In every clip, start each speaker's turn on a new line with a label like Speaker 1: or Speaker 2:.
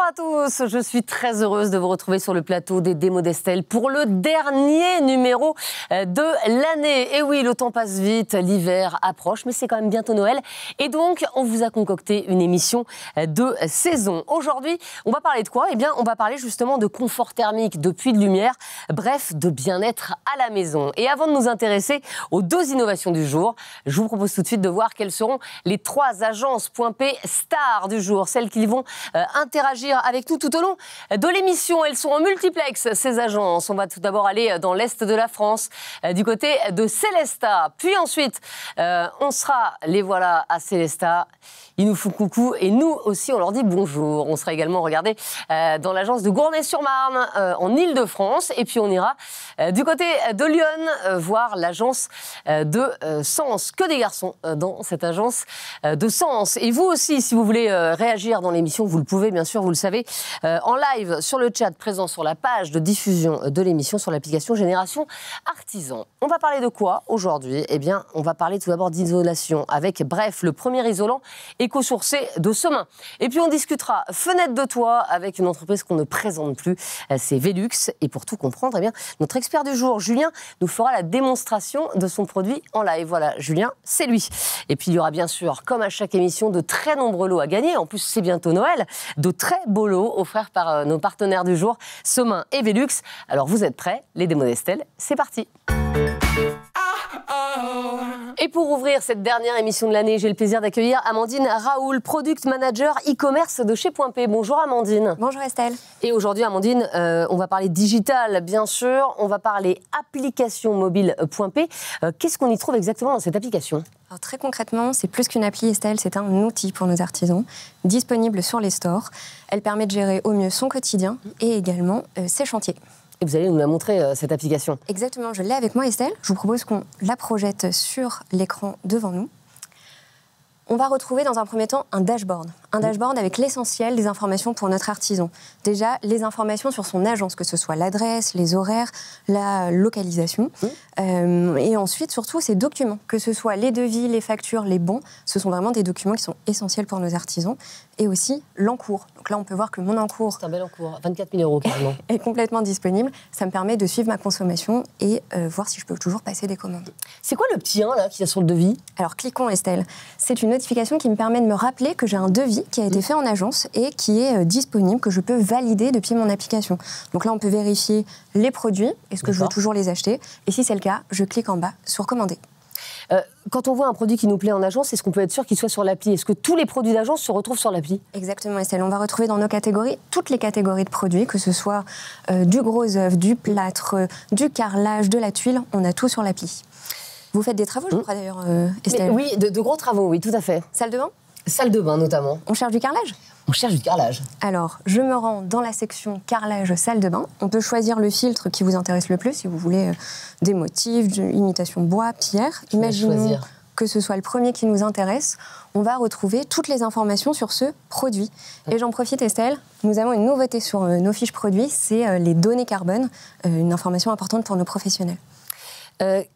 Speaker 1: à tous, je suis très heureuse de vous retrouver sur le plateau des démos d'Estelle pour le dernier numéro de l'année. Et oui, le temps passe vite, l'hiver approche, mais c'est quand même bientôt Noël. Et donc, on vous a concocté une émission de saison. Aujourd'hui, on va parler de quoi? Eh bien, on va parler justement de confort thermique, de puits de lumière, bref, de bien-être à la maison. Et avant de nous intéresser aux deux innovations du jour, je vous propose tout de suite de voir quelles seront les trois agences Point P stars du jour, celles qui vont interagir avec nous tout au long de l'émission. Elles sont en multiplex, ces agences. On va tout d'abord aller dans l'Est de la France, du côté de Célestat. Puis ensuite, on sera, les voilà, à Célestat. Ils nous font coucou et nous aussi, on leur dit bonjour. On sera également, regardez, dans l'agence de Gournay-sur-Marne, en Île-de-France. Et puis on ira du côté de Lyon, voir l'agence de Sens. Que des garçons dans cette agence de Sens. Et vous aussi, si vous voulez réagir dans l'émission, vous le pouvez, bien sûr, vous le savez, en live sur le chat présent sur la page de diffusion de l'émission sur l'application Génération Artisan. On va parler de quoi aujourd'hui? Eh bien, on va parler tout d'abord d'isolation avec, bref, le premier isolant éco-sourcé de Semain. Et puis on discutera fenêtre de toit avec une entreprise qu'on ne présente plus, c'est Velux. Et pour tout comprendre, eh bien, notre expert du jour, Julien, nous fera la démonstration de son produit en live. Voilà, Julien, c'est lui. Et puis il y aura bien sûr, comme à chaque émission, de très nombreux lots à gagner. En plus, c'est bientôt Noël. De très beaux lots offerts par nos partenaires du jour, Semain et Velux. Alors vous êtes prêts? Les démos d'Estelle, c'est parti. Et pour ouvrir cette dernière émission de l'année, j'ai le plaisir d'accueillir Amandine Raoul, Product Manager e-commerce de chez Point P. Bonjour Amandine.
Speaker 2: Bonjour Estelle.
Speaker 1: Et aujourd'hui Amandine, on va parler digital bien sûr, on va parler application mobile Point P. Qu'est-ce qu'on y trouve exactement dans cette application?
Speaker 2: Alors, très concrètement, c'est plus qu'une appli Estelle, c'est un outil pour nos artisans, disponible sur les stores. Elle permet de gérer au mieux son quotidien et également ses chantiers.
Speaker 1: Et vous allez nous la montrer, cette application.
Speaker 2: Exactement, je l'ai avec moi Estelle. Je vous propose qu'on la projette sur l'écran devant nous. On va retrouver dans un premier temps un dashboard. Un dashboard avec l'essentiel des informations pour notre artisan. Déjà, les informations sur son agence, que ce soit l'adresse, les horaires, la localisation. Et ensuite, surtout, ces documents, que ce soit les devis, les factures, les bons. Ce sont vraiment des documents qui sont essentiels pour nos artisans. Et aussi l'encours. Donc là, on peut voir que mon encours...
Speaker 1: C'est un bel encours, 24 000 € quasiment.
Speaker 2: ...est complètement disponible. Ça me permet de suivre ma consommation et voir si je peux toujours passer des commandes.
Speaker 1: C'est quoi le petit 1 là qui est sur le devis?
Speaker 2: Alors, cliquons Estelle. C'est une notification qui me permet de me rappeler que j'ai un devis qui a été fait en agence et qui est disponible, que je peux valider depuis mon application. Donc là, on peut vérifier les produits, est-ce que je veux toujours les acheter? Et si c'est le cas, je clique en bas sur commander.
Speaker 1: Quand on voit un produit qui nous plaît en agence, est-ce qu'on peut être sûr qu'il soit sur l'appli? Est-ce que tous les produits d'agence se retrouvent sur l'appli? Exactement,
Speaker 2: Estelle. On va retrouver dans nos catégories toutes les catégories de produits, que ce soit du gros œuvre, du plâtre, du carrelage, de la tuile, on a tout sur l'appli. Vous faites des travaux, je crois d'ailleurs, Estelle?
Speaker 1: Oui, de gros travaux, oui, tout à fait.
Speaker 2: Salle de bain?
Speaker 1: Salle de bain, notamment.
Speaker 2: On cherche du carrelage?
Speaker 1: On cherche du carrelage.
Speaker 2: Alors, je me rends dans la section carrelage salle de bain. On peut choisir le filtre qui vous intéresse le plus, si vous voulez des motifs, imitation bois, pierre. Imaginons que ce soit le premier qui nous intéresse. On va retrouver toutes les informations sur ce produit. Et j'en profite, Estelle, nous avons une nouveauté sur nos fiches produits, c'est les données carbone, une information importante pour nos professionnels.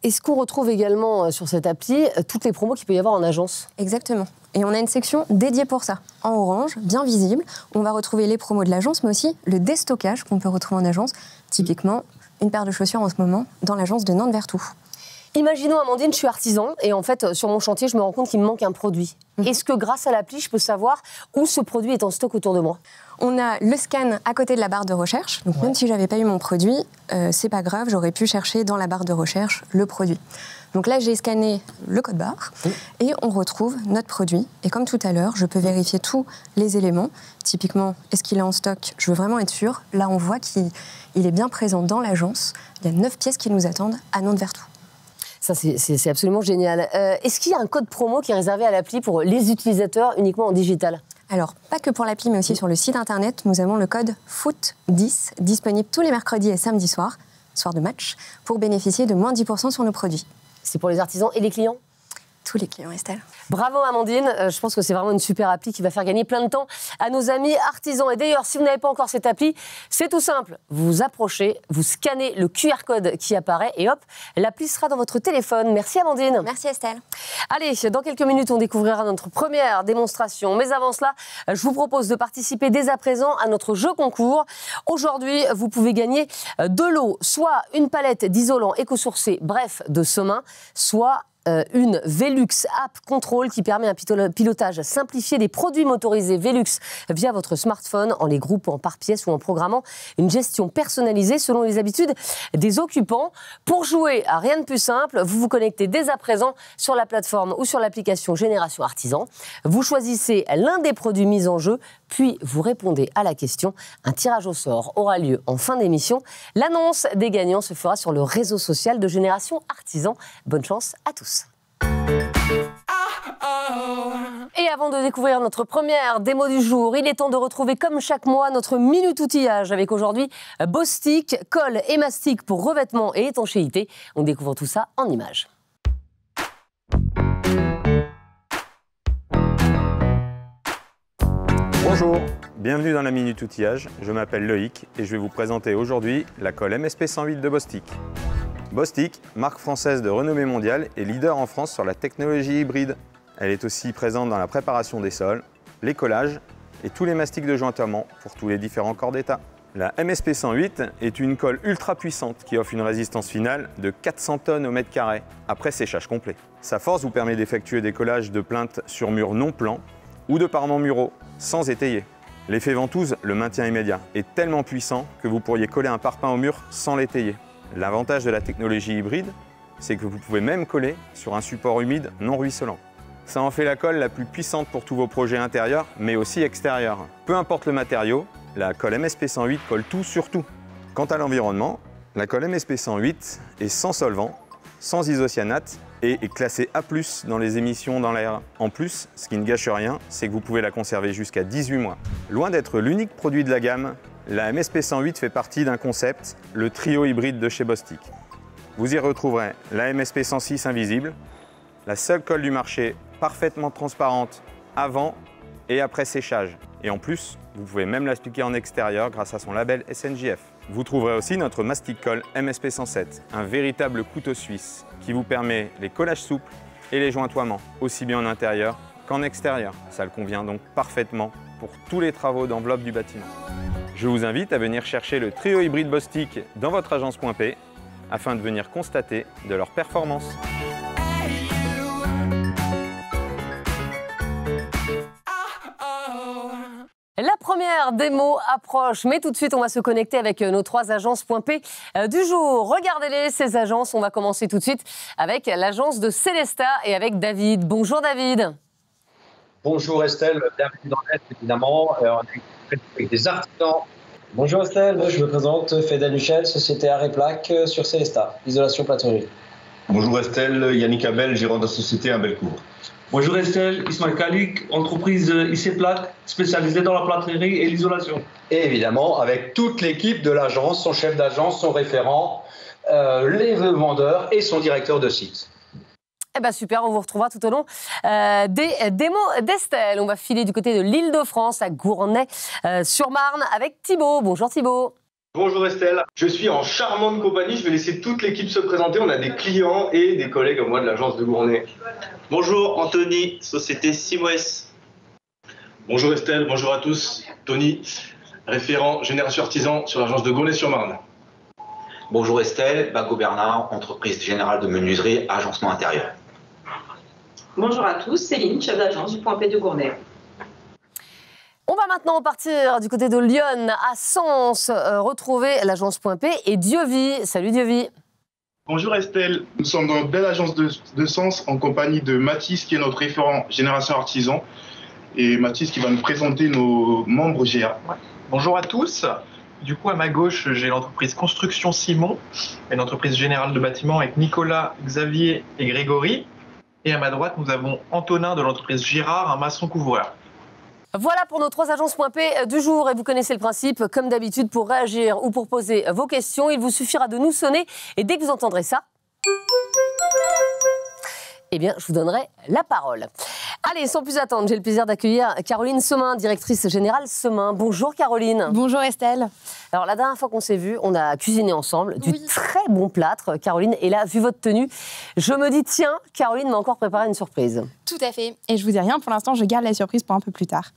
Speaker 1: Est-ce qu'on retrouve également sur cette appli toutes les promos qu'il peut y avoir en agence?
Speaker 2: Exactement. Et on a une section dédiée pour ça, en orange, bien visible. On va retrouver les promos de l'agence, mais aussi le déstockage qu'on peut retrouver en agence. Typiquement, une paire de chaussures en ce moment dans l'agence de Nantes-Vertou.
Speaker 1: Imaginons, Amandine, je suis artisan et en fait, sur mon chantier, je me rends compte qu'il me manque un produit. Est-ce que grâce à l'appli, je peux savoir où ce produit est en stock autour de moi?
Speaker 2: On a le scan à côté de la barre de recherche. Donc même si je n'avais pas eu mon produit, c'est pas grave, j'aurais pu chercher dans la barre de recherche le produit. Donc là, j'ai scanné le code barre et on retrouve notre produit. Et comme tout à l'heure, je peux vérifier tous les éléments. Typiquement, est-ce qu'il est en stock? Je veux vraiment être sûre. Là, on voit qu'il est bien présent dans l'agence. Il y a 9 pièces qui nous attendent à Nantes-Vertou.
Speaker 1: Ça, c'est absolument génial. Est-ce qu'il y a un code promo qui est réservé à l'appli pour les utilisateurs uniquement en digital?
Speaker 2: Alors, pas que pour l'appli, mais aussi sur le site internet, nous avons le code FOOT10, disponible tous les mercredis et samedis soirs, soir de match, pour bénéficier de moins 10% sur nos produits.
Speaker 1: C'est pour les artisans et les clients?
Speaker 2: tous les clients, Estelle.
Speaker 1: Bravo Amandine, je pense que c'est vraiment une super appli qui va faire gagner plein de temps à nos amis artisans. Et d'ailleurs, si vous n'avez pas encore cette appli, c'est tout simple. Vous vous approchez, vous scannez le QR code qui apparaît et hop, l'appli sera dans votre téléphone. Merci Amandine.
Speaker 2: Merci Estelle.
Speaker 1: Allez, dans quelques minutes, on découvrira notre première démonstration. Mais avant cela, je vous propose de participer dès à présent à notre jeu concours. Aujourd'hui, vous pouvez gagner de l'eau, soit une palette d'isolants éco-sourcés, bref, de Somain, soit une Velux App Control qui permet un pilotage simplifié des produits motorisés Velux via votre smartphone en les groupant par pièce ou en programmant une gestion personnalisée selon les habitudes des occupants. Pour jouer à rien de plus simple, vous vous connectez dès à présent sur la plateforme ou sur l'application Génération Artisan. Vous choisissez l'un des produits mis en jeu, puis vous répondez à la question. Un tirage au sort aura lieu en fin d'émission. L'annonce des gagnants se fera sur le réseau social de Génération Artisan. Bonne chance à tous. Et avant de découvrir notre première démo du jour, il est temps de retrouver comme chaque mois notre minute outillage avec aujourd'hui Bostik, colle et mastic pour revêtement et étanchéité. On découvre tout ça en images.
Speaker 3: Bonjour, bienvenue dans la Minute Outillage. Je m'appelle Loïc et je vais vous présenter aujourd'hui la colle MSP 108 de Bostik. Bostik, marque française de renommée mondiale, est leader en France sur la technologie hybride. Elle est aussi présente dans la préparation des sols, les collages et tous les mastiques de jointement pour tous les différents corps d'état. La MSP 108 est une colle ultra puissante qui offre une résistance finale de 400 tonnes au mètre carré après séchage complet. Sa force vous permet d'effectuer des collages de plinthes sur murs non plans ou de parements muraux sans étayer. L'effet ventouse, le maintien immédiat, est tellement puissant que vous pourriez coller un parpaing au mur sans l'étayer. L'avantage de la technologie hybride, c'est que vous pouvez même coller sur un support humide non ruisselant. Ça en fait la colle la plus puissante pour tous vos projets intérieurs, mais aussi extérieurs. Peu importe le matériau, la colle MSP 108 colle tout sur tout. Quant à l'environnement, la colle MSP 108 est sans solvant, sans isocyanate et est classée A+ dans les émissions dans l'air. En plus, ce qui ne gâche rien, c'est que vous pouvez la conserver jusqu'à 18 mois. Loin d'être l'unique produit de la gamme, la MSP 108 fait partie d'un concept, le trio hybride de chez Bostik. Vous y retrouverez la MSP 106 invisible, la seule colle du marché parfaitement transparente avant et après séchage. Et en plus, vous pouvez même l'appliquer en extérieur grâce à son label SNJF. Vous trouverez aussi notre Mastic Colle MSP 107, un véritable couteau suisse qui vous permet les collages souples et les jointoiements, aussi bien en intérieur qu'en extérieur. Ça le convient donc parfaitement pour tous les travaux d'enveloppe du bâtiment. Je vous invite à venir chercher le trio hybride Bostik dans votre agence .p afin de venir constater de leur performance.
Speaker 1: La première démo approche, mais tout de suite, on va se connecter avec nos 3 agences .p du jour. Regardez-les, ces agences. On va commencer tout de suite avec l'agence de Célesta et avec David. Bonjour David.
Speaker 4: Bonjour Estelle, bienvenue dans l'Est évidemment. On est avec des artisans.
Speaker 5: Bonjour Estelle, je me présente, Fedel Michel, société Arts et Plaques sur Célesta, isolation plâtrerie.
Speaker 6: Bonjour Estelle, Yannick Abel, gérant de la société à Bellecour.
Speaker 7: Bonjour Estelle, Ismaël Kalik, entreprise IC Plaques, spécialisée dans la plâtrerie et l'isolation.
Speaker 4: Et évidemment avec toute l'équipe de l'agence, son chef d'agence, son référent, les vendeurs et son directeur de site.
Speaker 1: Eh ben super, on vous retrouvera tout au long des démos d'Estelle. On va filer du côté de l'Île-de-France, à Gournay-sur-Marne, avec Thibaut. Bonjour Thibaut.
Speaker 8: Bonjour Estelle, je suis en charmante compagnie. Je vais laisser toute l'équipe se présenter. On a des clients et des collègues à moi de l'agence de Gournay.
Speaker 9: Bonjour Anthony, société Simwes.
Speaker 8: Bonjour Estelle, bonjour à tous. Tony, référent Génération Artisan sur l'agence de Gournay-sur-Marne.
Speaker 10: Bonjour Estelle, Bago Bernard, entreprise générale de menuiserie, agencement intérieur.
Speaker 11: Bonjour à tous, Céline, chef d'agence du Point P de Gournay.
Speaker 1: On va maintenant partir du côté de Lyon, à Sens, retrouver l'agence Point P et Dieuvi. Salut Dieuvi.
Speaker 12: Bonjour Estelle, nous sommes dans une belle agence de Sens en compagnie de Mathis qui est notre référent Génération Artisan et Mathis qui va nous présenter nos membres GA.
Speaker 13: Ouais. Bonjour à tous. Du coup, à ma gauche, j'ai l'entreprise Construction Simon, une entreprise générale de bâtiment avec Nicolas, Xavier et Grégory. Et à ma droite, nous avons Antonin de l'entreprise Girard, un maçon couvreur.
Speaker 1: Voilà pour nos 3 agences Point P du jour. Et vous connaissez le principe, comme d'habitude, pour réagir ou pour poser vos questions, il vous suffira de nous sonner. Et dès que vous entendrez ça, Eh bien, je vous donnerai la parole. Allez, sans plus attendre, j'ai le plaisir d'accueillir Caroline Semin, directrice générale Semin. Bonjour Caroline.
Speaker 14: Bonjour Estelle.
Speaker 1: Alors la dernière fois qu'on s'est vu, on a cuisiné ensemble du très bon plâtre, Caroline. Et là, vu votre tenue, je me dis tiens, Caroline m'a encore préparé une surprise.
Speaker 14: Tout à fait. Et je vous dis rien, pour l'instant, je garde la surprise pour un peu plus tard.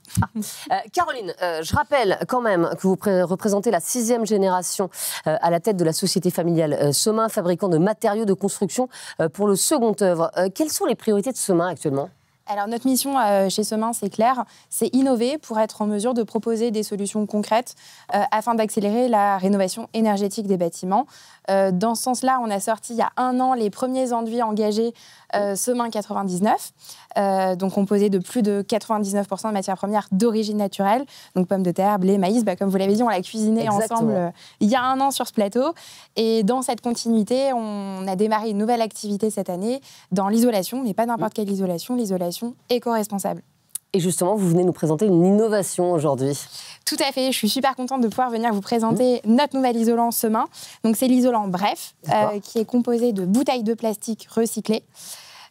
Speaker 1: Caroline, je rappelle quand même que vous représentez la 6e génération à la tête de la société familiale Semin, fabricant de matériaux de construction pour le second œuvre. Quelles sont les priorités de Semin actuellement ?
Speaker 14: Alors, notre mission chez Semin, c'est clair, c'est innover pour être en mesure de proposer des solutions concrètes afin d'accélérer la rénovation énergétique des bâtiments. Dans ce sens-là, on a sorti il y a 1 an les premiers enduits engagés Semin 99, donc composés de plus de 99% de matières premières d'origine naturelle, donc pommes de terre, blé, maïs. Comme vous l'avez dit, on l'a cuisiné ensemble il y a 1 an sur ce plateau. Et dans cette continuité, on a démarré une nouvelle activité cette année dans l'isolation, mais pas n'importe quelle isolation, l'isolation éco-responsable.
Speaker 1: Et justement, vous venez nous présenter une innovation aujourd'hui.
Speaker 14: Tout à fait, je suis super contente de pouvoir venir vous présenter notre nouvel isolant Semin. Donc c'est l'isolant Bref, qui est composé de bouteilles de plastique recyclées.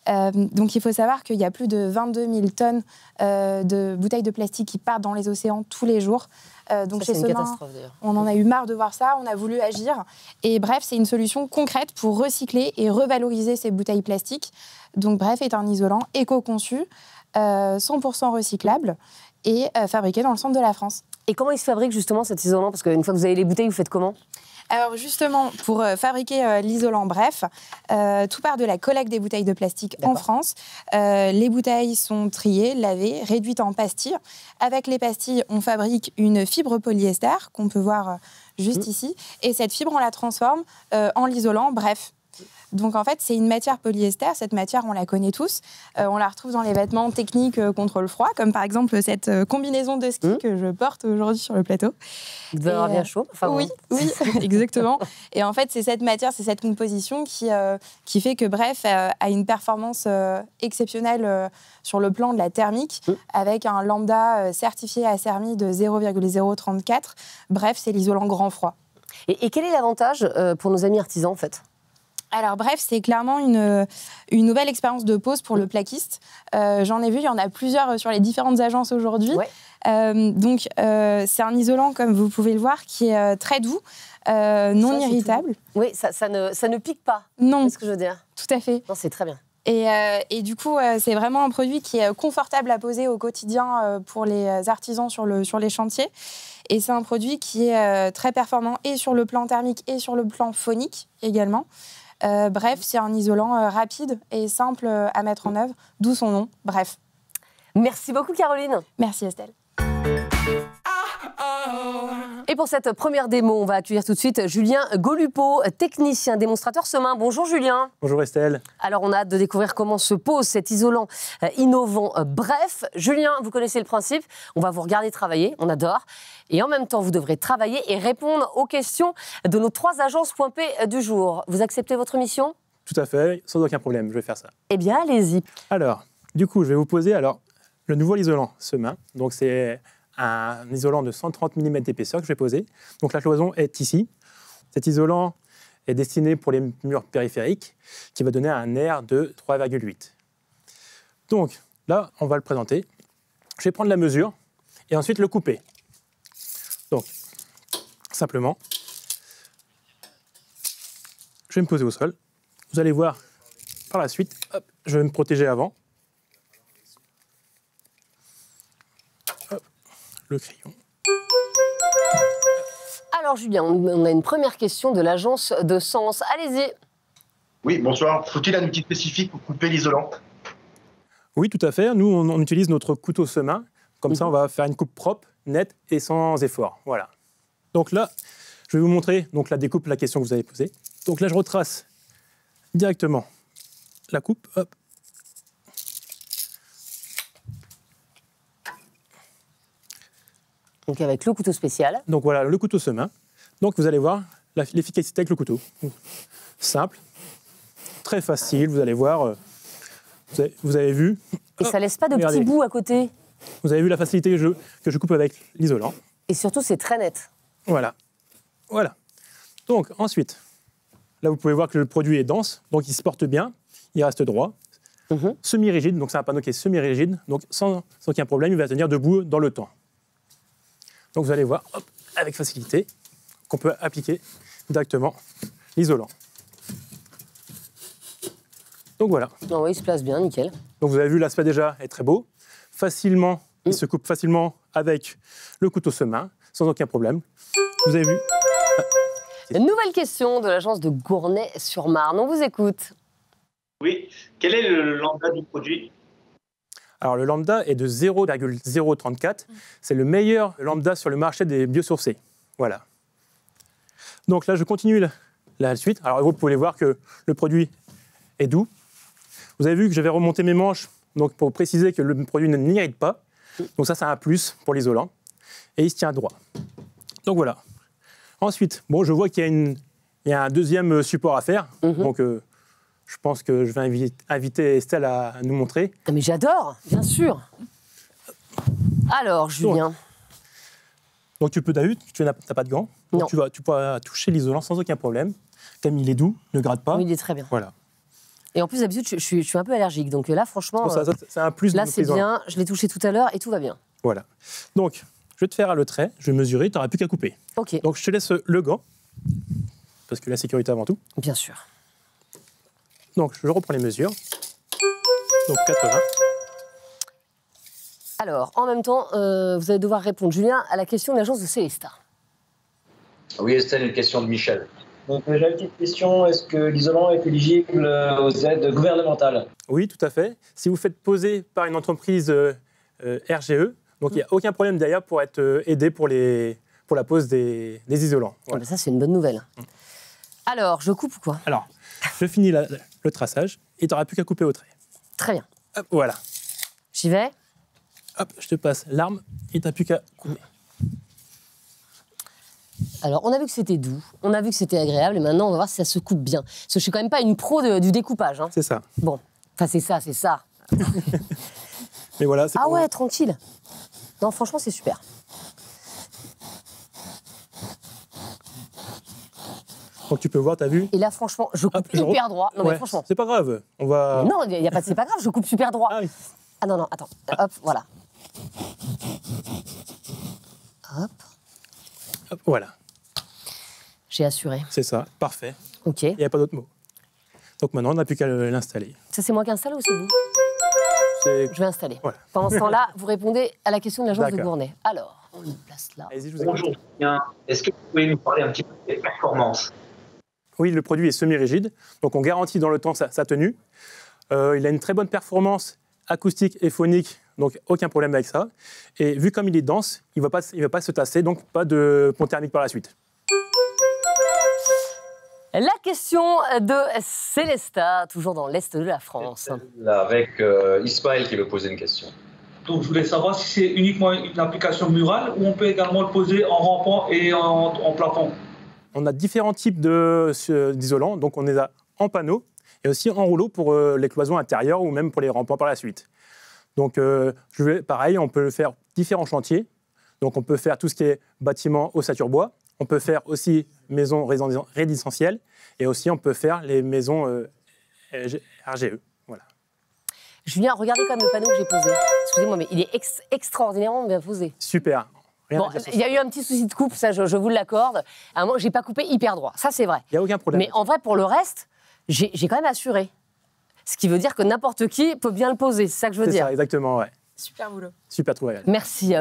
Speaker 14: Donc il faut savoir qu'il y a plus de 22 000 tonnes de bouteilles de plastique qui partent dans les océans tous les jours. Donc
Speaker 1: ça,
Speaker 14: chez Semin, on en a eu marre de voir ça, on a voulu agir. Et Bref, c'est une solution concrète pour recycler et revaloriser ces bouteilles plastiques. Donc Bref est un isolant éco-conçu, 100% recyclable et fabriqué dans le centre de la France.
Speaker 1: Et comment il se fabrique justement cet isolant ? Parce qu'une fois que vous avez les bouteilles, vous faites comment ?
Speaker 14: Alors justement, pour fabriquer l'isolant Bref, tout part de la collecte des bouteilles de plastique en France. Les bouteilles sont triées, lavées, réduites en pastilles. Avec les pastilles, on fabrique une fibre polyester qu'on peut voir juste ici. Et cette fibre, on la transforme en l'isolant Bref. Donc en fait, c'est une matière polyester. Cette matière, on la connaît tous. On la retrouve dans les vêtements techniques contre le froid, comme par exemple cette combinaison de ski que je porte aujourd'hui sur le plateau.
Speaker 1: Il devait avoir bien chaud. Enfin,
Speaker 14: oui, exactement. Et en fait, c'est cette matière, c'est cette composition qui fait que Bref a une performance exceptionnelle sur le plan de la thermique, avec un lambda certifié à Sermi de 0,034. Bref, c'est l'isolant grand froid.
Speaker 1: Et quel est l'avantage pour nos amis artisans, en fait ?
Speaker 14: Alors Bref, c'est clairement une nouvelle expérience de pose pour le plaquiste. J'en ai vu, il y en a plusieurs sur les différentes agences aujourd'hui. Donc c'est un isolant, comme vous pouvez le voir, qui est très doux, non irritable.
Speaker 1: Oui, ça ne pique pas.
Speaker 14: Non.
Speaker 1: C'est ce que je veux dire.
Speaker 14: Tout à fait.
Speaker 1: Non, c'est très bien.
Speaker 14: Et du coup, c'est vraiment un produit qui est confortable à poser au quotidien pour les artisans sur les chantiers. Et c'est un produit qui est très performant et sur le plan thermique et sur le plan phonique également. Bref, c'est un isolant rapide et simple à mettre en œuvre, d'où son nom, Bref.
Speaker 1: Merci beaucoup Caroline.
Speaker 14: Merci Estelle.
Speaker 1: Et pour cette première démo, on va accueillir tout de suite Julien Golupo, technicien démonstrateur Semin. Bonjour Julien.
Speaker 15: Bonjour Estelle.
Speaker 1: Alors on a hâte de découvrir comment se pose cet isolant innovant Bref. Julien, vous connaissez le principe, on va vous regarder travailler, on adore. Et en même temps, vous devrez travailler et répondre aux questions de nos 3 agences Point P du jour. Vous acceptez votre mission ?
Speaker 15: Tout à fait, sans aucun problème, je vais faire ça.
Speaker 1: Eh bien, allez-y.
Speaker 15: Alors, du coup, je vais vous poser le nouveau isolant Semin. Donc c'est un isolant de 130 mm d'épaisseur que je vais poser. Donc la cloison est ici. Cet isolant est destiné pour les murs périphériques, qui va donner un air de 3,8. Donc là, on va le présenter. Je vais prendre la mesure et ensuite le couper. Donc, simplement, je vais me poser au sol. Vous allez voir par la suite, hop, je vais me protéger avant. Hop, le crayon.
Speaker 1: Alors Julien, on a une première question de l'agence de Sens. Allez-y.
Speaker 16: Oui, bonsoir. Faut-il un outil spécifique pour couper l'isolant ?
Speaker 15: Oui, tout à fait. Nous, on utilise notre couteau Semin. Comme ça, on va faire une coupe propre, nette et sans effort. Voilà. Donc là, je vais vous montrer la découpe, la question que vous avez posée. Donc là, je retrace directement la coupe. Hop.
Speaker 1: Donc avec le couteau spécial.
Speaker 15: Donc voilà, le couteau Semin. Donc vous allez voir l'efficacité avec le couteau. Simple, très facile, vous allez voir. Vous avez vu.
Speaker 1: Et ça laisse pas de petits bouts à côté.
Speaker 15: Vous avez vu la facilité que je coupe avec l'isolant.
Speaker 1: Et surtout, c'est très net.
Speaker 15: Voilà. Voilà. Donc ensuite, là vous pouvez voir que le produit est dense, donc il se porte bien, il reste droit. semi-rigide, donc c'est un panneau qui est semi-rigide, donc sans aucun problème, il va tenir debout dans le temps. Donc vous allez voir, hop, avec facilité, qu'on peut appliquer directement l'isolant. Donc voilà.
Speaker 1: Non, oui, il se place bien, nickel.
Speaker 15: Donc vous avez vu, l'aspect déjà est très beau. Facilement, il se coupe facilement avec le couteau semin, sans aucun problème. Vous avez vu.
Speaker 1: Une nouvelle question de l'agence de Gournay-sur-Marne. On vous écoute.
Speaker 9: Oui. Quel est le lambda du produit?
Speaker 15: Alors le lambda est de 0,034. C'est le meilleur lambda sur le marché des biosourcés. Voilà. Donc là, je continue la suite. Alors vous pouvez voir que le produit est doux. Vous avez vu que j'avais remonté mes manches donc pour préciser que le produit ne n'irrite pas. Donc ça, c'est un plus pour l'isolant. Et il se tient droit. Donc voilà. Ensuite, bon, je vois qu'il y a un deuxième support à faire. Donc je pense que je vais inviter Estelle à nous montrer.
Speaker 1: Ah, mais j'adore, bien sûr. Alors, Julien.
Speaker 15: Donc tu n'as pas de gants. Donc, tu pourras toucher l'isolant sans aucun problème. Comme il est doux, ne gratte pas.
Speaker 1: Oui, il est très bien.
Speaker 15: Voilà.
Speaker 1: Et en plus, d'habitude, je suis un peu allergique. Donc là, franchement,
Speaker 15: c'est un plus.
Speaker 1: Là, c'est bien. Je l'ai touché tout à l'heure et tout va bien.
Speaker 15: Voilà. Donc, je vais te faire le trait. Je vais mesurer. Tu n'auras plus qu'à couper.
Speaker 1: OK.
Speaker 15: Donc, je te laisse le gant. Parce que la sécurité avant tout.
Speaker 1: Bien sûr.
Speaker 15: Donc, je reprends les mesures. Donc, 80.
Speaker 1: Alors, en même temps, vous allez devoir répondre, Julien, à la question de l'agence de Célesta.
Speaker 4: Oui, Estelle, une question de Michel.
Speaker 5: Donc, j'ai une petite question. Est-ce que l'isolant est éligible aux aides gouvernementales?
Speaker 15: Oui, tout à fait. Si vous faites poser par une entreprise RGE, donc il n'y a aucun problème derrière pour être aidé pour la pose des isolants.
Speaker 1: Voilà. Ça, c'est une bonne nouvelle. Alors, je coupe ou quoi?
Speaker 15: Alors, je finis le traçage et tu n'auras plus qu'à couper au trait.
Speaker 1: Très bien.
Speaker 15: Hop, voilà.
Speaker 1: J'y vais.
Speaker 15: Hop, je te passe l'arme et tu n'as plus qu'à couper.
Speaker 1: Alors, on a vu que c'était doux, on a vu que c'était agréable, et maintenant, on va voir si ça se coupe bien. Parce que je suis quand même pas une pro du découpage. Hein.
Speaker 15: C'est ça.
Speaker 1: Bon, enfin, c'est ça.
Speaker 15: Mais voilà,
Speaker 1: ah ouais, tranquille. Non, franchement, c'est super.
Speaker 15: Donc, tu peux voir, tu as vu.
Speaker 1: Et là, franchement, je coupe hyper droit. Non, mais franchement.
Speaker 15: C'est pas grave, on va...
Speaker 1: Non, il y a pas, c'est pas grave, je coupe super droit.
Speaker 15: Ah oui.
Speaker 1: Ah non, attends. Hop, voilà. Hop.
Speaker 15: Hop, voilà.
Speaker 1: J'ai assuré.
Speaker 15: C'est ça, parfait.
Speaker 1: OK.
Speaker 15: Il n'y a pas d'autre mot. Donc maintenant, on n'a plus qu'à l'installer.
Speaker 1: Ça, c'est moi qui installe ou c'est vous? Je vais installer.
Speaker 15: Voilà.
Speaker 1: Pendant ce temps-là, vous répondez à la question de l'agence de Gournay. Alors, on le place là.
Speaker 10: Bonjour, Julien. Est-ce que vous pouvez nous parler un petit peu des performances?
Speaker 15: Oui, le produit est semi-rigide, donc on garantit dans le temps sa tenue. Il a une très bonne performance acoustique et phonique, donc aucun problème avec ça. Et vu comme il est dense, il ne va pas se tasser, donc pas de pont thermique par la suite.
Speaker 1: La question de Célesta, toujours dans l'Est de la France.
Speaker 4: Avec Ismaël qui veut poser une question.
Speaker 7: Donc je voulais savoir si c'est uniquement une application murale ou on peut également le poser en rampant et en plafond.
Speaker 15: On a différents types d'isolants, donc on les a en panneau et aussi en rouleau pour les cloisons intérieures ou même pour les rampants par la suite. Donc pareil, on peut faire différents chantiers. Donc on peut faire tout ce qui est bâtiment ossature bois. On peut faire aussi maisons résidentielles et aussi on peut faire les maisons RGE. Voilà.
Speaker 1: Julien, regardez quand même le panneau que j'ai posé. Excusez-moi, mais il est extraordinairement bien posé.
Speaker 15: Super.
Speaker 1: Bon, il y a eu un petit souci de coupe, ça je vous l'accorde. À un moment, j'ai pas coupé hyper droit. Ça, c'est vrai.
Speaker 15: Il n'y a aucun problème.
Speaker 1: Mais en vrai, pour le reste, j'ai quand même assuré. Ce qui veut dire que n'importe qui peut bien le poser. C'est ça que je veux dire.
Speaker 15: C'est ça, exactement, ouais.
Speaker 14: Super boulot.
Speaker 15: Super trouvé.
Speaker 1: Merci.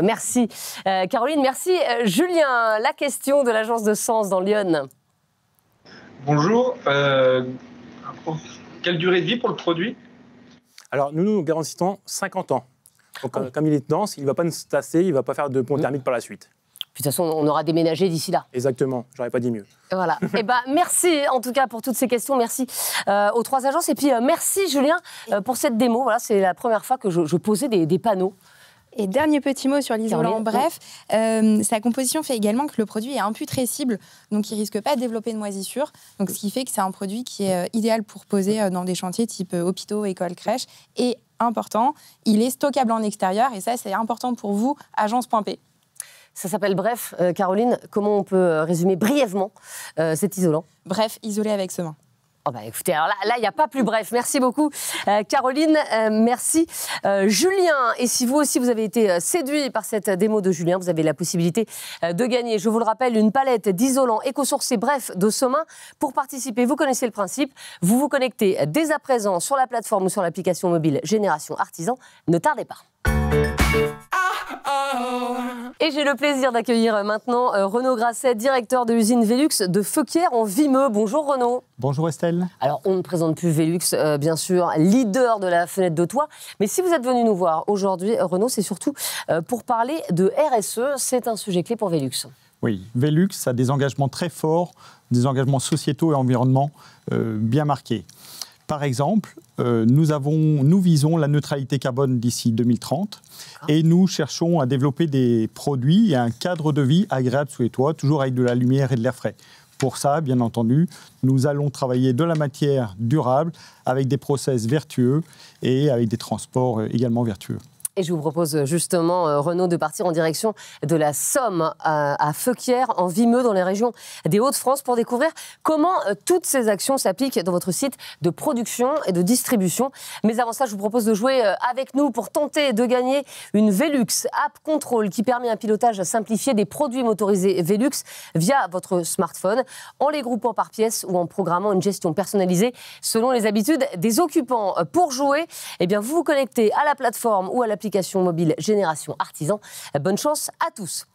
Speaker 1: Caroline, merci. Julien, la question de l'agence de Sens dans Lyon.
Speaker 13: Bonjour. Quelle durée de vie pour le produit?
Speaker 15: Alors, nous garantissons 50 ans. Donc, comme il est dense, il ne va pas se tasser, il ne va pas faire de pont thermique par la suite.
Speaker 1: De toute façon, on aura déménagé d'ici là.
Speaker 15: Exactement, j'aurais pas dit mieux.
Speaker 1: Voilà. Eh ben, merci en tout cas pour toutes ces questions. Merci aux trois agences. Et puis merci Julien pour cette démo. Voilà, c'est la première fois que je posais des panneaux.
Speaker 14: Et dernier petit mot sur l'isolant. Bref, sa composition fait également que le produit est imputrescible, donc il ne risque pas de développer de moisissure. Donc, ce qui fait que c'est un produit qui est idéal pour poser dans des chantiers type hôpitaux, écoles, crèches. Et important, il est stockable en extérieur. Et ça, c'est important pour vous, agence.p.
Speaker 1: Ça s'appelle Bref. Caroline, comment on peut résumer brièvement cet isolant?
Speaker 14: Bref, isolé avec semin.
Speaker 1: Oh bah écoutez, alors là, il n'y a pas plus bref. Merci beaucoup, Caroline. Merci, Julien. Et si vous aussi, vous avez été séduit par cette démo de Julien, vous avez la possibilité de gagner, je vous le rappelle, une palette d'isolants éco-sourcés, bref, de Somain. Pour participer, vous connaissez le principe. Vous vous connectez dès à présent sur la plateforme ou sur l'application mobile Génération Artisan. Ne tardez pas. Et j'ai le plaisir d'accueillir maintenant Renaud Grasset, directeur de l'usine Velux de Feuquières en Vimeux. Bonjour Renaud.
Speaker 17: Bonjour Estelle.
Speaker 1: Alors on ne présente plus Velux, bien sûr, leader de la fenêtre de toit. Mais si vous êtes venu nous voir aujourd'hui, Renaud, c'est surtout pour parler de RSE. C'est un sujet clé pour Velux.
Speaker 17: Oui, Velux a des engagements très forts, des engagements sociétaux et environnement bien marqués. Par exemple, nous visons la neutralité carbone d'ici 2030 et nous cherchons à développer des produits et un cadre de vie agréable sous les toits, toujours avec de la lumière et de l'air frais. Pour ça, bien entendu, nous allons travailler de la matière durable avec des process vertueux et avec des transports également vertueux.
Speaker 1: Et je vous propose justement, Renaud, de partir en direction de la Somme à Feuquières, en Vimeux, dans les régions des Hauts-de-France, pour découvrir comment toutes ces actions s'appliquent dans votre site de production et de distribution. Mais avant ça, je vous propose de jouer avec nous pour tenter de gagner une Velux App Control qui permet un pilotage simplifié des produits motorisés Velux via votre smartphone, en les groupant par pièces ou en programmant une gestion personnalisée selon les habitudes des occupants. Pour jouer, eh bien, vous vous connectez à la plateforme ou à l'application mobile Génération Artisan. Bonne chance à tous.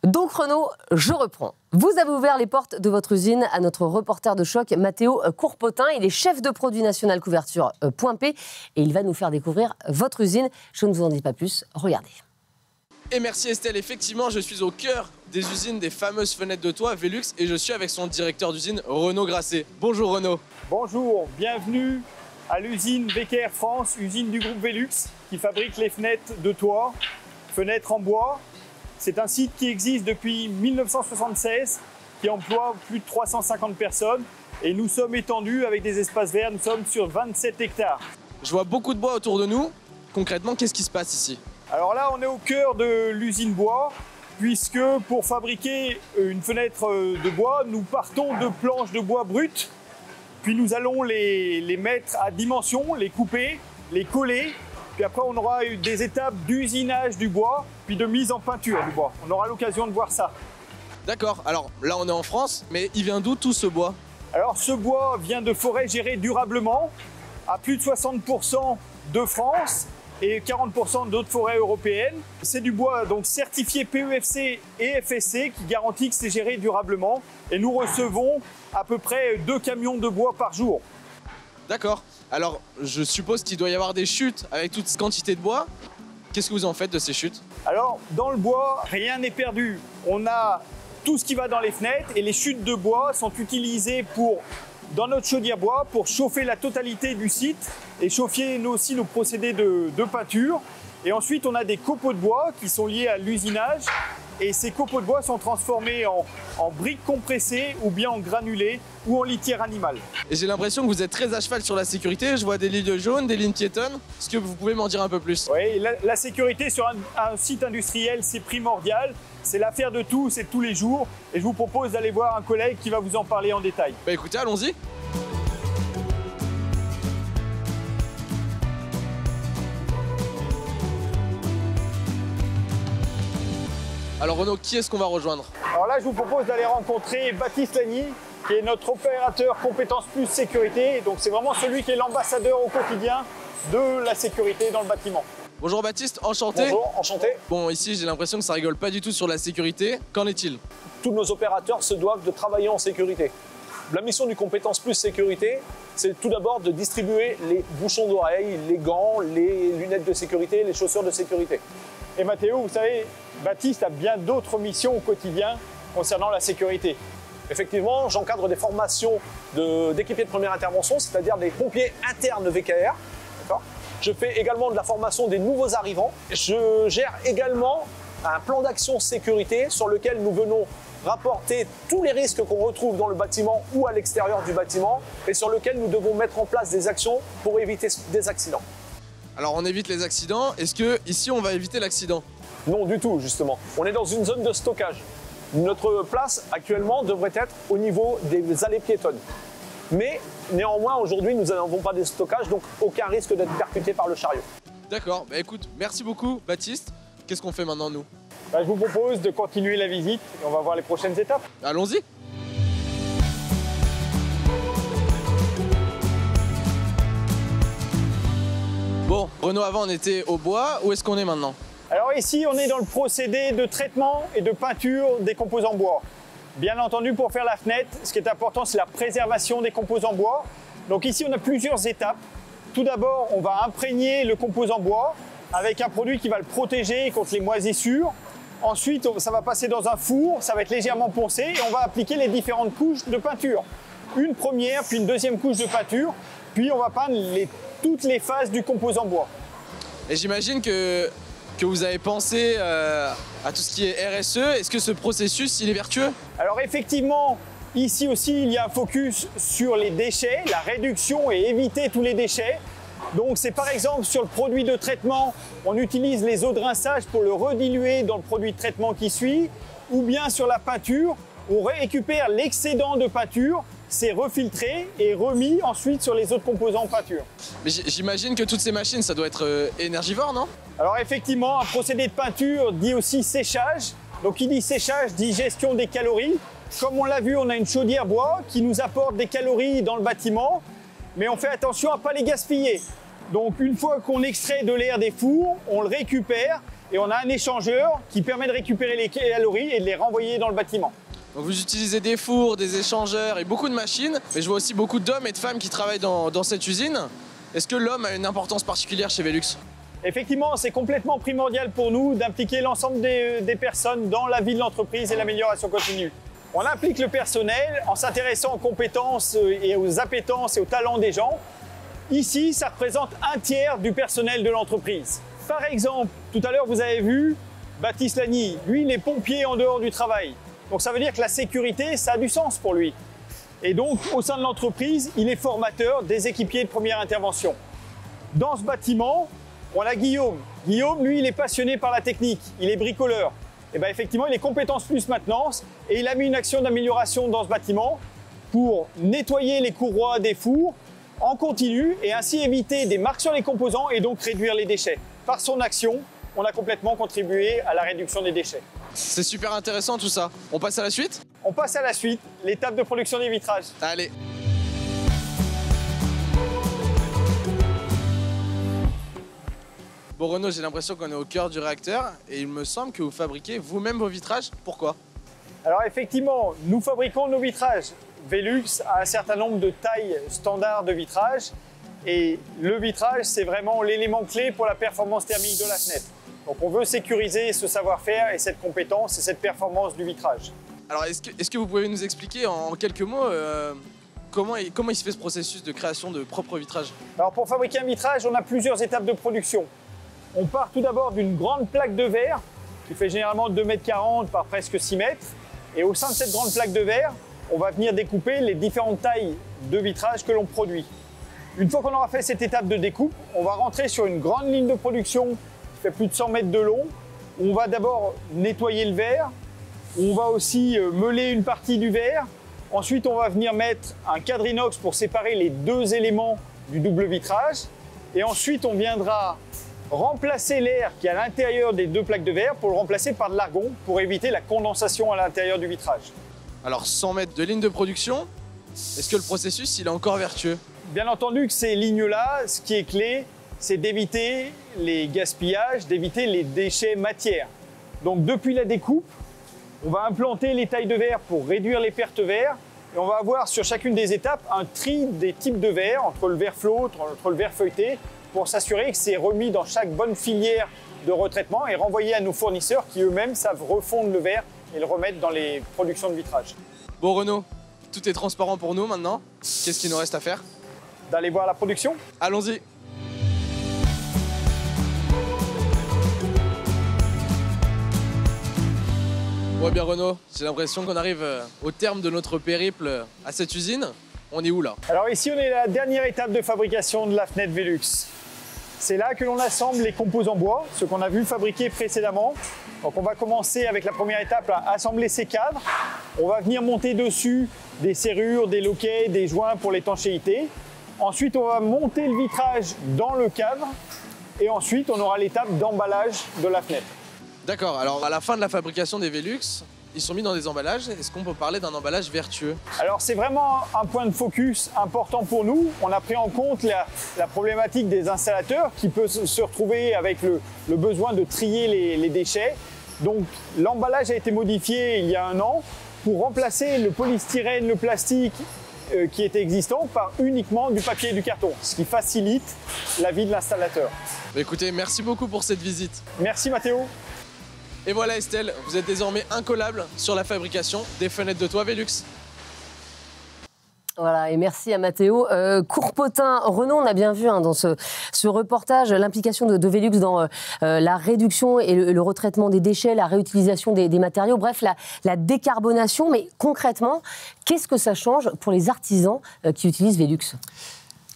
Speaker 1: Donc Renaud, je reprends. Vous avez ouvert les portes de votre usine à notre reporter de choc, Mathéo Courpotin. Il est chef de produit national couverture Point P et il va nous faire découvrir votre usine. Je ne vous en dis pas plus, regardez.
Speaker 18: Et merci Estelle, effectivement je suis au cœur des usines des fameuses fenêtres de toit Velux et je suis avec son directeur d'usine Renaud Grasset. Bonjour Renaud.
Speaker 19: Bonjour, bienvenue à l'usine Becker France, usine du groupe Velux, qui fabrique les fenêtres de toit, fenêtres en bois. C'est un site qui existe depuis 1976, qui emploie plus de 350 personnes. Et nous sommes étendus avec des espaces verts, nous sommes sur 27 hectares.
Speaker 18: Je vois beaucoup de bois autour de nous. Concrètement, qu'est-ce qui se passe ici?
Speaker 19: Alors là, on est au cœur de l'usine bois, puisque pour fabriquer une fenêtre de bois, nous partons de planches de bois brutes. Puis nous allons les mettre à dimension, les couper, les coller. Puis après, on aura eu des étapes d'usinage du bois, puis de mise en peinture du bois. On aura l'occasion de voir ça.
Speaker 18: D'accord. Alors là, on est en France, mais il vient d'où tout ce bois?
Speaker 19: Alors ce bois vient de forêts gérées durablement, à plus de 60% de France et 40% d'autres forêts européennes. C'est du bois donc certifié PEFC et FSC qui garantit que c'est géré durablement. Et nous recevons à peu près 2 camions de bois par jour.
Speaker 18: D'accord. Alors, je suppose qu'il doit y avoir des chutes avec toute cette quantité de bois. Qu'est-ce que vous en faites de ces chutes?
Speaker 19: Alors, dans le bois, rien n'est perdu. On a tout ce qui va dans les fenêtres et les chutes de bois sont utilisées dans notre chaudière bois pour chauffer la totalité du site et chauffer aussi nos procédés de peinture. Et ensuite, on a des copeaux de bois qui sont liés à l'usinage. Et ces copeaux de bois sont transformés en briques compressées ou bien en granulés ou en litière animale.
Speaker 18: Et j'ai l'impression que vous êtes très à cheval sur la sécurité. Je vois des lignes jaunes, des lignes piétonnes. Est-ce que vous pouvez m'en dire un peu plus?
Speaker 19: Oui, la sécurité sur un site industriel, c'est primordial. C'est l'affaire de tous, c'est de tous les jours. Et je vous propose d'aller voir un collègue qui va vous en parler en détail.
Speaker 18: Bah écoutez, allons-y. Alors Renaud, qui est-ce qu'on va rejoindre?
Speaker 19: Alors là, je vous propose d'aller rencontrer Baptiste Lagny, qui est notre opérateur Compétences Plus Sécurité. Donc c'est vraiment celui qui est l'ambassadeur au quotidien de la sécurité dans le bâtiment.
Speaker 18: Bonjour Baptiste, enchanté.
Speaker 20: Bonjour, enchanté.
Speaker 18: Bon, ici j'ai l'impression que ça rigole pas du tout sur la sécurité. Qu'en est-il?
Speaker 20: Tous nos opérateurs se doivent de travailler en sécurité. La mission du Compétences Plus Sécurité, c'est tout d'abord de distribuer les bouchons d'oreilles, les gants, les lunettes de sécurité, les chaussures de sécurité.
Speaker 19: Et Mathéo, vous savez, Baptiste a bien d'autres missions au quotidien concernant la sécurité.
Speaker 20: Effectivement, j'encadre des formations d'équipiers de première intervention, c'est-à-dire des pompiers internes VKR. Je fais également de la formation des nouveaux arrivants. Je gère également un plan d'action sécurité sur lequel nous venons rapporter tous les risques qu'on retrouve dans le bâtiment ou à l'extérieur du bâtiment et sur lequel nous devons mettre en place des actions pour éviter des accidents.
Speaker 18: Alors on évite les accidents, est-ce que ici on va éviter l'accident?
Speaker 20: Non du tout justement, on est dans une zone de stockage. Notre place actuellement devrait être au niveau des allées piétonnes. Mais néanmoins, aujourd'hui, nous n'avons pas de stockage, donc aucun risque d'être percuté par le chariot.
Speaker 18: D'accord, bah écoute, merci beaucoup Baptiste. Qu'est-ce qu'on fait maintenant nous?
Speaker 19: Je vous propose de continuer la visite et on va voir les prochaines étapes.
Speaker 18: Allons-y. Bon, Renaud, avant on était au bois, où est-ce qu'on est maintenant?
Speaker 19: Alors ici, on est dans le procédé de traitement et de peinture des composants bois. Bien entendu, pour faire la fenêtre, ce qui est important, c'est la préservation des composants bois. Donc ici, on a plusieurs étapes. Tout d'abord, on va imprégner le composant bois avec un produit qui va le protéger contre les moisissures. Ensuite, ça va passer dans un four, ça va être légèrement poncé et on va appliquer les différentes couches de peinture. Une première, puis une deuxième couche de peinture, puis on va peindre toutes les phases du composant bois.
Speaker 18: Et j'imagine que vous avez pensé à tout ce qui est RSE. Est-ce que ce processus, il est vertueux?
Speaker 19: Alors effectivement, ici aussi, il y a un focus sur les déchets, la réduction et éviter tous les déchets. Donc c'est par exemple sur le produit de traitement, on utilise les eaux de rinçage pour le rediluer dans le produit de traitement qui suit, ou bien sur la peinture, on récupère l'excédent de peinture, c'est refiltré et remis ensuite sur les autres composants peinture.
Speaker 18: Mais j'imagine que toutes ces machines, ça doit être énergivore, non?
Speaker 19: Alors effectivement, un procédé de peinture dit aussi séchage. Donc qui dit séchage dit gestion des calories. Comme on l'a vu, on a une chaudière bois qui nous apporte des calories dans le bâtiment, mais on fait attention à ne pas les gaspiller. Donc une fois qu'on extrait de l'air des fours, on le récupère et on a un échangeur qui permet de récupérer les calories et de les renvoyer dans le bâtiment.
Speaker 18: Donc vous utilisez des fours, des échangeurs et beaucoup de machines, mais je vois aussi beaucoup d'hommes et de femmes qui travaillent dans cette usine. Est-ce que l'homme a une importance particulière chez Velux?
Speaker 19: Effectivement, c'est complètement primordial pour nous d'impliquer l'ensemble des personnes dans la vie de l'entreprise et l'amélioration continue. On implique le personnel en s'intéressant aux compétences et aux appétences et aux talents des gens. Ici, ça représente un tiers du personnel de l'entreprise. Par exemple, tout à l'heure, vous avez vu Baptiste Lagny, lui, il est pompier en dehors du travail. Donc ça veut dire que la sécurité, ça a du sens pour lui. Et donc, au sein de l'entreprise, il est formateur des équipiers de première intervention. Dans ce bâtiment, on a Guillaume. Guillaume, lui, il est passionné par la technique, il est bricoleur. Et bien effectivement, il est compétence plus maintenance et il a mis une action d'amélioration dans ce bâtiment pour nettoyer les courroies des fours en continu et ainsi éviter des marques sur les composants et donc réduire les déchets. Par son action, on a complètement contribué à la réduction des déchets.
Speaker 18: C'est super intéressant tout ça. On passe à la suite?
Speaker 19: On passe à la suite, l'étape de production des vitrages.
Speaker 18: Allez. Bon Renaud, j'ai l'impression qu'on est au cœur du réacteur et il me semble que vous fabriquez vous-même vos vitrages. Pourquoi?
Speaker 19: Alors effectivement, nous fabriquons nos vitrages. Velux a un certain nombre de tailles standards de vitrage et le vitrage, c'est vraiment l'élément clé pour la performance thermique de la fenêtre. Donc on veut sécuriser ce savoir-faire et cette compétence et cette performance du vitrage.
Speaker 18: Alors est-ce que vous pouvez nous expliquer en quelques mots comment il se fait ce processus de création de propres vitrages?
Speaker 19: Alors pour fabriquer un vitrage, on a plusieurs étapes de production. On part tout d'abord d'une grande plaque de verre qui fait généralement 2,40 m par presque 6 mètres. Et au sein de cette grande plaque de verre, on va venir découper les différentes tailles de vitrage que l'on produit. Une fois qu'on aura fait cette étape de découpe, on va rentrer sur une grande ligne de production qui fait plus de 100 mètres de long. On va d'abord nettoyer le verre. On va aussi meuler une partie du verre. Ensuite, on va venir mettre un cadre inox pour séparer les deux éléments du double vitrage. Et ensuite, on viendra remplacer l'air qui est à l'intérieur des deux plaques de verre pour le remplacer par de l'argon pour éviter la condensation à l'intérieur du vitrage.
Speaker 18: Alors 100 mètres de ligne de production, est-ce que le processus il est encore vertueux?
Speaker 19: Bien entendu que ces lignes-là, ce qui est clé, c'est d'éviter les gaspillages, d'éviter les déchets matières. Donc depuis la découpe, on va implanter les tailles de verre pour réduire les pertes verre et on va avoir sur chacune des étapes un tri des types de verre entre le verre flotte, entre le verre feuilleté, pour s'assurer que c'est remis dans chaque bonne filière de retraitement et renvoyé à nos fournisseurs qui eux-mêmes savent refondre le verre et le remettre dans les productions de vitrage.
Speaker 18: Bon Renaud, tout est transparent pour nous maintenant. Qu'est-ce qu'il nous reste à faire?
Speaker 19: D'aller voir la production.
Speaker 18: Allons-y. Ouais bien Renaud, j'ai l'impression qu'on arrive au terme de notre périple à cette usine. On est où là?
Speaker 19: Alors ici on est à la dernière étape de fabrication de la fenêtre Velux. C'est là que l'on assemble les composants bois, ce qu'on a vu fabriquer précédemment. Donc on va commencer avec la première étape à assembler ces cadres. On va venir monter dessus des serrures, des loquets, des joints pour l'étanchéité. Ensuite, on va monter le vitrage dans le cadre. Et ensuite, on aura l'étape d'emballage de la fenêtre.
Speaker 18: D'accord, alors à la fin de la fabrication des Velux, ils sont mis dans des emballages. Est-ce qu'on peut parler d'un emballage vertueux?
Speaker 19: Alors c'est vraiment un point de focus important pour nous. On a pris en compte la problématique des installateurs qui peut se retrouver avec le besoin de trier les déchets. Donc l'emballage a été modifié il y a 1 an pour remplacer le polystyrène, le plastique qui était existant par uniquement du papier et du carton, ce qui facilite la vie de l'installateur.
Speaker 18: Écoutez, merci beaucoup pour cette visite.
Speaker 19: Merci Mathéo.
Speaker 18: Et voilà Estelle, vous êtes désormais incollable sur la fabrication des fenêtres de toit Velux.
Speaker 1: Voilà, et merci à Mathéo. Courpotin, Renaud, on a bien vu dans ce reportage l'implication de Velux dans la réduction et le retraitement des déchets, la réutilisation des matériaux, bref, la décarbonation. Mais concrètement, qu'est-ce que ça change pour les artisans qui utilisent Velux ?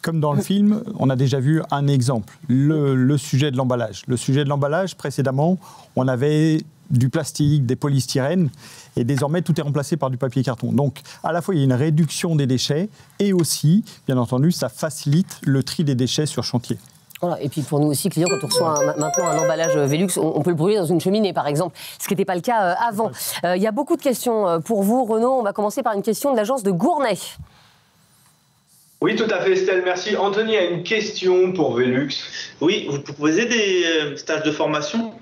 Speaker 17: Comme dans le film, on a déjà vu un exemple, le sujet de l'emballage. Le sujet de l'emballage, précédemment, on avait du plastique, des polystyrènes, et désormais tout est remplacé par du papier carton. Donc à la fois il y a une réduction des déchets et aussi, bien entendu, ça facilite le tri des déchets sur chantier.
Speaker 1: Voilà. Et puis pour nous aussi, clients, quand on reçoit maintenant un emballage Velux, on peut le brûler dans une cheminée, par exemple, ce qui n'était pas le cas avant. Il y a beaucoup de questions pour vous, Renaud. On va commencer par une question de l'agence de Gournay.
Speaker 8: Oui, tout à fait, Estelle, merci. Anthony a une question pour Velux.
Speaker 9: Oui, vous proposez des stages de formation?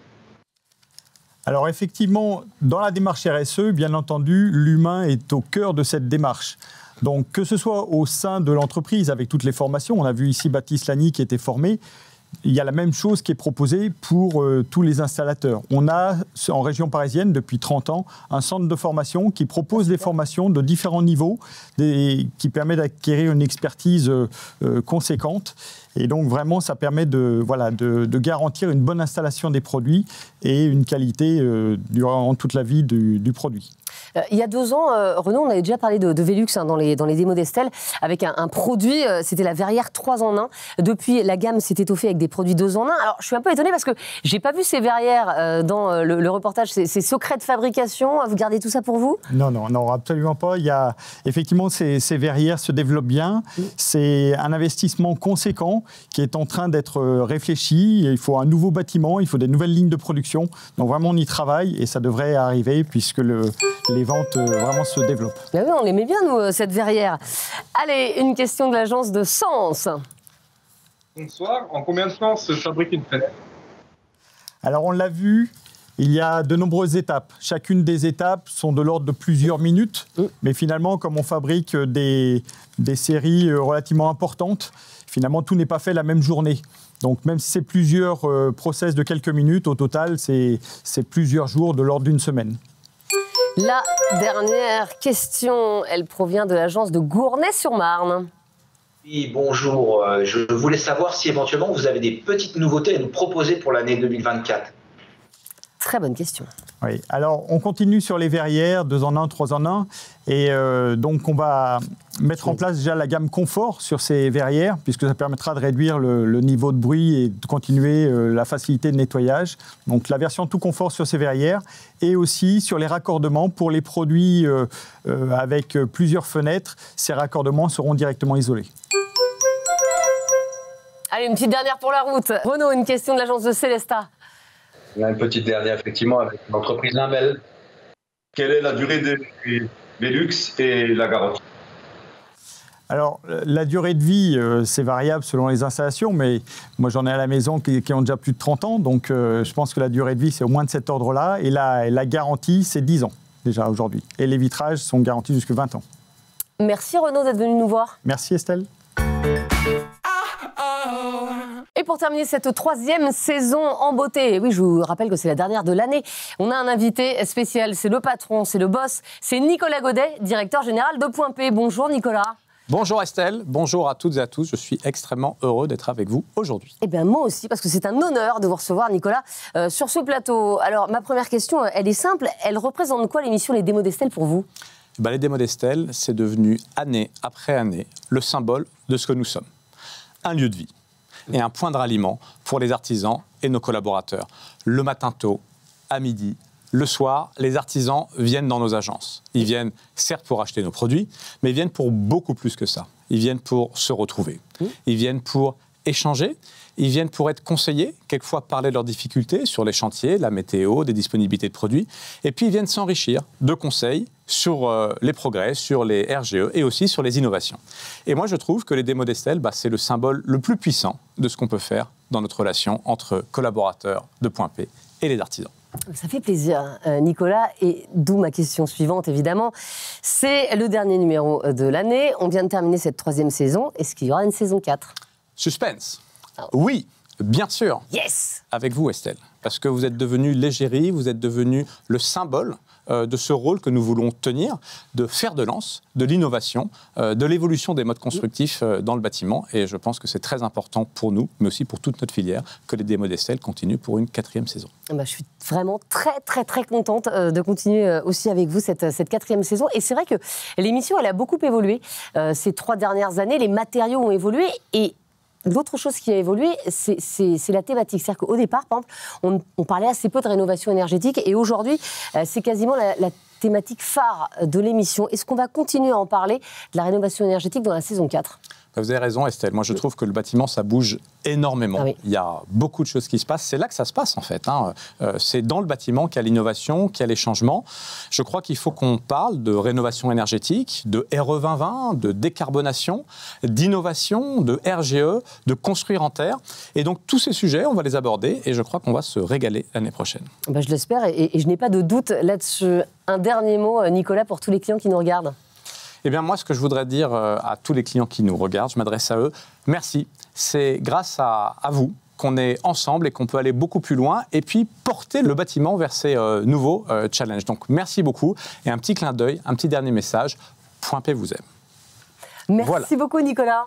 Speaker 17: Alors effectivement, dans la démarche RSE, bien entendu, l'humain est au cœur de cette démarche. Donc que ce soit au sein de l'entreprise avec toutes les formations, on a vu ici Baptiste Lagny qui était formé, il y a la même chose qui est proposée pour tous les installateurs. On a, en région parisienne, depuis 30 ans, un centre de formation qui propose des formations de différents niveaux, qui permet d'acquérir une expertise conséquente. Et donc, vraiment, ça permet de garantir une bonne installation des produits et une qualité durant toute la vie du produit.
Speaker 1: Il y a 2 ans, Renaud, on avait déjà parlé de Velux dans les démos d'Estelle, avec un produit, c'était la verrière 3 en 1. Depuis, la gamme s'est étoffée avec des produits 2 en 1. Alors, je suis un peu étonnée parce que je n'ai pas vu ces verrières dans le reportage. C'est secret de fabrication, vous gardez tout ça pour vous?
Speaker 17: Non, absolument pas. Il y a, effectivement, ces verrières se développent bien. C'est un investissement conséquent qui est en train d'être réfléchi. Il faut un nouveau bâtiment, il faut des nouvelles lignes de production. Donc, vraiment, on y travaille et ça devrait arriver puisque les ventes vraiment se développent.
Speaker 1: Ben oui, on l'aimait bien, nous, cette verrière. Allez, une question de l'agence de Sens.
Speaker 13: Bonsoir. En combien de temps se fabrique une fenêtre?
Speaker 17: Alors, on l'a vu, il y a de nombreuses étapes. Chacune des étapes sont de l'ordre de plusieurs minutes. Mais finalement, comme on fabrique des séries relativement importantes, finalement, tout n'est pas fait la même journée. Donc, même si c'est plusieurs process de quelques minutes, au total, c'est plusieurs jours de l'ordre d'une semaine.
Speaker 1: La dernière question, elle provient de l'agence de Gournay-sur-Marne.
Speaker 10: Oui, bonjour. Je voulais savoir si éventuellement vous avez des petites nouveautés à nous proposer pour l'année 2024.
Speaker 1: Très bonne question.
Speaker 17: Oui, alors on continue sur les verrières, 2 en 1, 3 en 1. Et donc on va mettre en place déjà la gamme confort sur ces verrières, puisque ça permettra de réduire le niveau de bruit et de continuer la facilité de nettoyage. Donc la version tout confort sur ces verrières, et aussi sur les raccordements pour les produits avec plusieurs fenêtres, ces raccordements seront directement isolés.
Speaker 1: Allez, une petite dernière pour la route. Renaud, une question de l'agence de Célesta.
Speaker 4: On a une petite dernière, effectivement, avec l'entreprise Limbel.
Speaker 6: Quelle est la durée des Velux et la garantie?
Speaker 17: Alors, la durée de vie, c'est variable selon les installations, mais moi, j'en ai à la maison qui ont déjà plus de 30 ans, donc je pense que la durée de vie, c'est au moins de cet ordre-là, et la garantie, c'est 10 ans, déjà, aujourd'hui. Et les vitrages sont garantis jusqu'à 20 ans.
Speaker 1: Merci Renaud d'être venu nous voir.
Speaker 17: Merci Estelle.
Speaker 1: Et pour terminer cette 3e saison en beauté, oui, je vous rappelle que c'est la dernière de l'année, on a un invité spécial, c'est le patron, c'est le boss, c'est Nicolas Godet, directeur général de Point P. Bonjour Nicolas.
Speaker 21: Bonjour Estelle, bonjour à toutes et à tous, je suis extrêmement heureux d'être avec vous aujourd'hui.
Speaker 1: Eh bien moi aussi, parce que c'est un honneur de vous recevoir Nicolas sur ce plateau. Alors ma première question, elle est simple, elle représente quoi l'émission Les Démos d'Estelle pour vous?
Speaker 21: Les Démos d'Estelle, c'est devenu année après année le symbole de ce que nous sommes. Un lieu de vie et un point de ralliement pour les artisans et nos collaborateurs. Le matin tôt, à midi, le soir, les artisans viennent dans nos agences. Ils viennent certes pour acheter nos produits, mais ils viennent pour beaucoup plus que ça. Ils viennent pour se retrouver. Ils viennent pour échanger. Ils viennent pour être conseillés, quelquefois parler de leurs difficultés sur les chantiers, la météo, des disponibilités de produits. Et puis ils viennent s'enrichir de conseils sur les progrès, sur les RGE et aussi sur les innovations. Et moi je trouve que les démos d'Estelle, c'est le symbole le plus puissant de ce qu'on peut faire dans notre relation entre collaborateurs de Point P et les artisans.
Speaker 1: Ça fait plaisir, Nicolas, et d'où ma question suivante, évidemment. C'est le dernier numéro de l'année. On vient de terminer cette 3e saison. Est-ce qu'il y aura une saison 4 ?
Speaker 21: Suspense. Oui, bien sûr.
Speaker 1: Yes.
Speaker 21: Avec vous, Estelle. Parce que vous êtes devenue l'égérie, vous êtes devenue le symbole de ce rôle que nous voulons tenir, de fer de lance, de l'innovation, de l'évolution des modes constructifs dans le bâtiment. Et je pense que c'est très important pour nous, mais aussi pour toute notre filière, que les démos d'Estelle continuent pour une 4e saison.
Speaker 1: Je suis vraiment très contente de continuer aussi avec vous cette 4e saison. Et c'est vrai que l'émission, elle a beaucoup évolué ces 3 dernières années. Les matériaux ont évolué et l'autre chose qui a évolué, c'est la thématique. C'est-à-dire qu'au départ, par exemple, on parlait assez peu de rénovation énergétique et aujourd'hui, c'est quasiment la thématique phare de l'émission. Est-ce qu'on va continuer à en parler de la rénovation énergétique dans la saison 4 ?
Speaker 21: Vous avez raison, Estelle. Moi, je trouve que le bâtiment, ça bouge énormément.
Speaker 1: Ah oui.
Speaker 21: Il y a beaucoup de choses qui se passent. C'est là que ça se passe, en fait. C'est dans le bâtiment qu'il y a l'innovation, qu'il y a les changements. Je crois qu'il faut qu'on parle de rénovation énergétique, de RE 2020, de décarbonation, d'innovation, de RGE, de construire en terre. Et donc, tous ces sujets, on va les aborder et je crois qu'on va se régaler l'année prochaine.
Speaker 1: Je l'espère et je n'ai pas de doute là-dessus. Un dernier mot, Nicolas, pour tous les clients qui nous regardent.
Speaker 21: Eh bien, moi, ce que je voudrais dire à tous les clients qui nous regardent, je m'adresse à eux, merci. C'est grâce à vous qu'on est ensemble et qu'on peut aller beaucoup plus loin et puis porter le bâtiment vers ces nouveaux challenges. Donc, merci beaucoup. Et un petit clin d'œil, un petit dernier message, Point P vous aime.
Speaker 1: Merci beaucoup, Nicolas.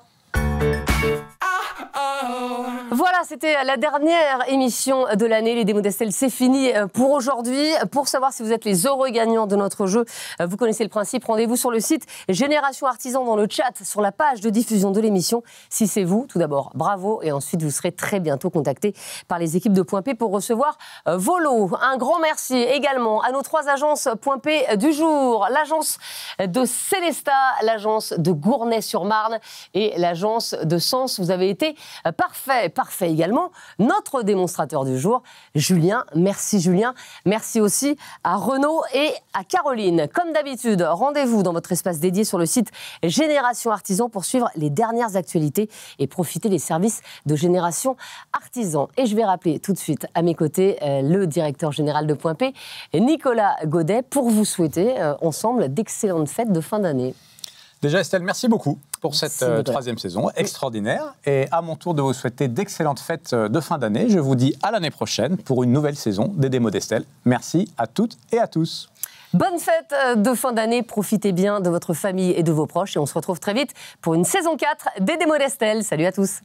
Speaker 1: Voilà, c'était la dernière émission de l'année. Les démos d'Estelle, c'est fini pour aujourd'hui. Pour savoir si vous êtes les heureux gagnants de notre jeu, vous connaissez le principe. Rendez-vous sur le site Génération Artisan dans le chat, sur la page de diffusion de l'émission. Si c'est vous, tout d'abord, bravo. Et ensuite, vous serez très bientôt contactés par les équipes de Point P pour recevoir vos lots. Un grand merci également à nos 3 agences Point P du jour. L'agence de Célestat, l'agence de Gournay-sur-Marne et l'agence de Sens. Vous avez été parfait également. Notre démonstrateur du jour, Julien. Merci Julien. Merci aussi à Renaud et à Caroline. Comme d'habitude, rendez-vous dans votre espace dédié sur le site Génération Artisan pour suivre les dernières actualités et profiter des services de Génération Artisan. Et je vais rappeler tout de suite à mes côtés le directeur général de Point P, Nicolas Godet, pour vous souhaiter ensemble d'excellentes fêtes de fin d'année.
Speaker 21: Déjà, Estelle, merci beaucoup pour cette 3e saison extraordinaire. Et à mon tour de vous souhaiter d'excellentes fêtes de fin d'année. Je vous dis à l'année prochaine pour une nouvelle saison des démos d'Estelle. Merci à toutes et à tous.
Speaker 1: Bonne fête de fin d'année. Profitez bien de votre famille et de vos proches. Et on se retrouve très vite pour une saison 4 des démos d'Estelle. Salut à tous.